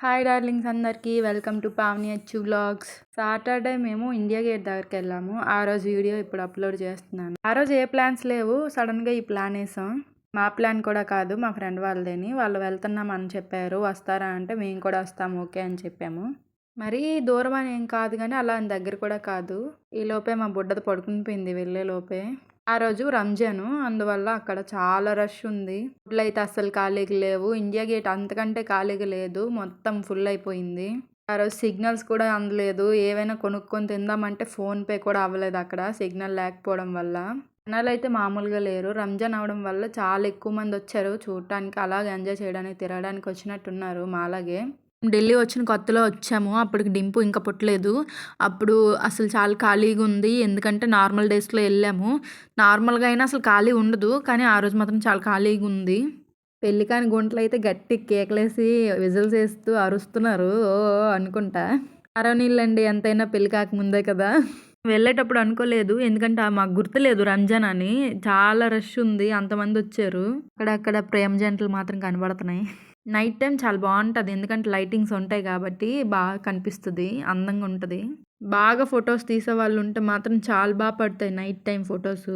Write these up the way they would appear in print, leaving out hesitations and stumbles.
Hi darlings అందరికీ welcome to Pavani H vlogs. Saturday మేము India gate దగ్గరికి వెళ్ళాము. ఆ రోజు వీడియో ఇప్పుడు అప్లోడ్ చేస్తున్నాను. ఆ రోజు ఏ ప్లాన్స్ లేవు, సడన్గా ఈ ప్లాన్ వేసాం. మా ప్లాన్ కూడా కాదు, మా ఫ్రెండ్ వాళ్ళదేని. వాళ్ళు వెళ్తున్నాం అని చెప్పారు. వస్తారా అంటే మేము కూడా వస్తాము ఓకే అని చెప్పాము. మరీ దూరం అని ఏం కాదు కానీ అలా దగ్గర కూడా కాదు. ఈ లోపే మా బుడ్డది పడుకుని పోయింది వెళ్ళే లోపే. ఆ రోజు రంజాను, అందువల్ల అక్కడ చాలా రష్ ఉంది. ఫుడ్లు అయితే అస్సలు ఖాళీగా లేవు. ఇండియా గేట్ అంతకంటే ఖాళీగా లేదు, మొత్తం ఫుల్ అయిపోయింది. ఆ రోజు సిగ్నల్స్ కూడా అందలేదు. ఏవైనా కొనుక్కొని తిందామంటే ఫోన్పే కూడా అవ్వలేదు అక్కడ సిగ్నల్ లేకపోవడం వల్ల. జనాలు అయితే మామూలుగా లేరు. రంజాన్ అవడం వల్ల చాలా ఎక్కువ మంది వచ్చారు చూడటానికి, అలాగే ఎంజాయ్ చేయడానికి, తిరగడానికి వచ్చినట్టున్నారు మాలాగే. ఢిల్లీ వచ్చిన కొత్తలో వచ్చాము. అప్పటికి డింపు ఇంకా పుట్టలేదు. అప్పుడు అసలు చాలా ఖాళీగా ఉంది. ఎందుకంటే నార్మల్ డేస్లో వెళ్ళాము. నార్మల్గా అయినా అసలు ఖాళీ ఉండదు, కానీ ఆ రోజు మాత్రం చాలా ఖాళీగా ఉంది. పెళ్లి కాని గుంటలు అయితే గట్టి కేకలేసి విజిల్స్ వేస్తూ అరుస్తున్నారు ఓ అనుకుంటా. నీళ్ళండి ఎంతైనా పెళ్లి కాకముందే కదా. వెళ్ళేటప్పుడు అనుకోలేదు, ఎందుకంటే మాకు గుర్తులేదు రంజాన్ అని. చాలా రష్ ఉంది, అంతమంది వచ్చారు. అక్కడక్కడ ప్రేమ జంటలు మాత్రం కనబడుతున్నాయి. నైట్ టైం చాలా బాగుంటుంది, ఎందుకంటే లైటింగ్స్ ఉంటాయి కాబట్టి బాగా కనిపిస్తుంది, అందంగా ఉంటుంది. బాగా ఫొటోస్ తీసే వాళ్ళు ఉంటే మాత్రం చాలా బాగా పడతాయి night time photos.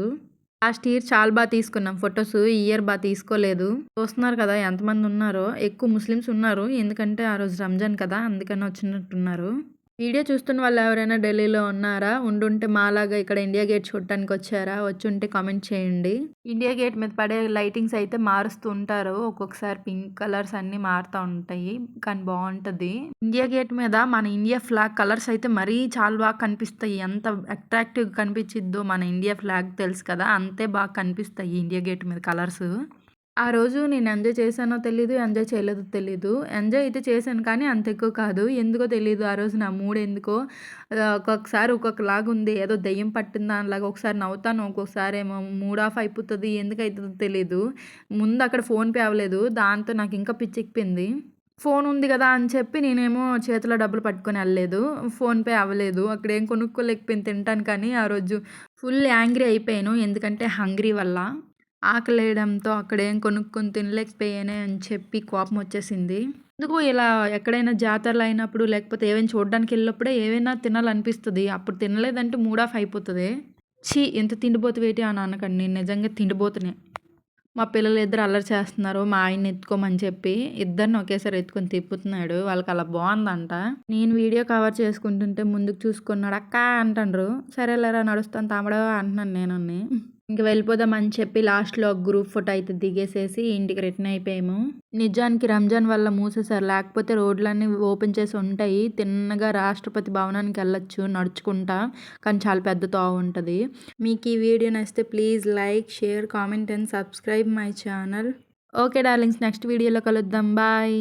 Last year చాలా బాగా తీసుకున్నాం ఫొటోస్, ఈ ఇయర్ బాగా తీసుకోలేదు. చూస్తున్నారు కదా ఎంతమంది ఉన్నారో. ఎక్కువ ముస్లిమ్స్ ఉన్నారు, ఎందుకంటే ఆ రోజు రంజాన్ కదా, అందుకని వచ్చినట్టున్నారు. వీడియో చూస్తున్న వాళ్ళు ఎవరైనా ఢిల్లీలో ఉన్నారా, ఉండుంటే మాలాగా ఇక్కడ ఇండియా గేట్ చూడటానికి వచ్చారా, వచ్చి ఉంటే కామెంట్ చేయండి. ఇండియా గేట్ మీద పడే లైటింగ్స్ అయితే మారుస్తూ ఉంటారు, ఒక్కొక్కసారి పింక్ కలర్స్ అన్నీ మారుతూ ఉంటాయి, కానీ బాగుంటుంది. ఇండియా గేట్ మీద మన ఇండియా ఫ్లాగ్ కలర్స్ అయితే మరీ చాలా బాగా కనిపిస్తాయి. ఎంత అట్రాక్టివ్ కనిపించిద్దో మన ఇండియా ఫ్లాగ్ తెలుసు కదా, అంతే బాగా కనిపిస్తాయి ఇండియా గేట్ మీద కలర్స్. ఆ రోజు నేను ఎంజాయ్ చేశానో తెలీదు, ఎంజాయ్ చేయలేదో తెలీదు. ఎంజాయ్ అయితే చేశాను కానీ అంత ఎక్కువ కాదు. ఎందుకో తెలీదు ఆ రోజు నా మూడ్ ఎందుకో ఒక్కొక్కసారి ఒక్కొక్కలాగా ఉంది. ఏదో దెయ్యం పట్టిన దానిలాగా ఒకసారి నవ్వుతాను, ఒక్కొక్కసారి ఏమో మూడ్ ఆఫ్ అయిపోతుంది. ఎందుకైతుందో తెలీదు. ముందు అక్కడ ఫోన్‌పే అవ్వలేదు. దాంతో నాకు ఇంకా పిచ్చెక్కిపోయింది. ఫోన్ ఉంది కదా అని చెప్పి నేనేమో చేతిలో డబ్బులు పట్టుకొని వెళ్ళలేదు. ఫోన్‌పే అవ్వలేదు. అక్కడేం కొనుక్కోలేకపోయాను తినటానికని. ఆ రోజు ఫుల్ యాంగ్రీ అయిపోయాను, ఎందుకంటే హంగ్రీ వల్ల. ఆకలేయడంతో అక్కడేం కొనుక్కొని తినలేకపోయానే అని చెప్పి కోపం వచ్చేసింది. ఎందుకు ఇలా ఎక్కడైనా జాతరలు అయినప్పుడు, లేకపోతే ఏవైనా చూడడానికి వెళ్ళినప్పుడే ఏవైనా తినాలనిపిస్తుంది. అప్పుడు తినలేదంటే మూడ్ ఆఫ్ అయిపోతుంది. ఛీ ఎంత తిండిపోతువేటి అని అనకండి, నేను నిజంగా తిండిపోతునే. మా పిల్లలు ఇద్దరు అల్లరి చేస్తున్నారు, మా ఆయన్ని ఎత్తుకోమని చెప్పి ఇద్దరిని ఒకేసారి ఎత్తుకొని తిప్పుతున్నాడు. వాళ్ళకి అలా బాగుందంట. నేను వీడియో కవర్ చేసుకుంటుంటే ముందుకు చూసుకున్నాడు. అక్క అంటాండ్రు. సరేలేరా నడుస్తాను తమ్ముడు అంటున్నాను నేను. ఇంక వెళ్ళిపోదామని చెప్పి లాస్ట్లో ఒక గ్రూప్ ఫోటో అయితే దిగేసేసి ఇంటికి రిటర్న్ అయిపోయాము. నిజానికి రంజాన్ వల్ల మూసేశారు, లేకపోతే రోడ్లన్నీ ఓపెన్ చేసి ఉంటాయి. తిన్నగా రాష్ట్రపతి భవనానికి వెళ్ళొచ్చు నడుచుకుంటా, కానీ చాలా పెద్ద తోవ ఉంటుంది. మీకు ఈ వీడియో నచ్చితే please like, share, comment and subscribe my channel. Okay darlings, next వీడియోలో కలుద్దాం. బాయ్.